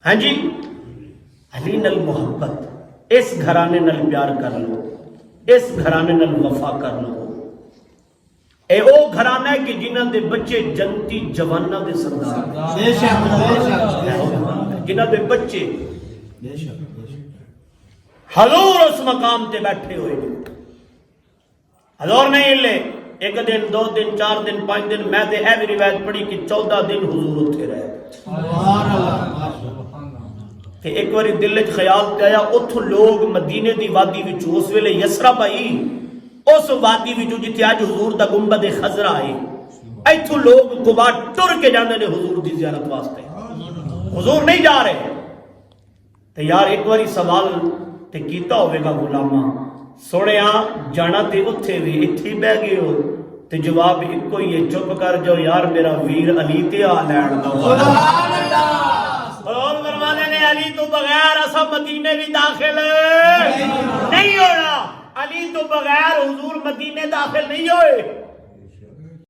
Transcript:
ہاں جی علی نل محبت، اس گھرانے نل پیار کر لو، اس گھرانے نل وفا کر لو۔ اے او گھرانہ ہے کہ جنہاں دے بچے جنتی جوانہ دے سردار، بے شک جنہاں دے بچے حضور اس مقام تے بیٹھے ہوئے ہیں۔ حضور نہیں لے ایک دن، دو دن، 4 دن، 5 دن، میں دے اے بھی روایت پڑھی کہ 14 دن حضور اتھے رہے کہ ایک باری دل وچ خیال تے آیا اتھو لوگ مدینے دی وادی وچوں، اس ویلے یسرا بھائی اس وادی وچوں جتھے اج حضور دا گنبد خضرا ہے، ایتھو لوگ قباء ٹر کے جاندے نے حضور دی زیارت واسطے، حضور نہیں جا رہے۔ تے یار ایک باری سوال تے کیتا ہوئے گا غلامہ، سوڑے جانا تے اتھے بھی اتھی بہ گئے ہو، تے جواب ایک کوئی یہ چپ کر جاؤ یار میرا ویر علی تے آ لین دا۔ سبحان اللہ۔ اور فرمانے نے علی تو بغیر اسا مدینے بھی داخل نہیں ہونا، علی تو بغیر حضور مدینے داخل نہیں ہوئے۔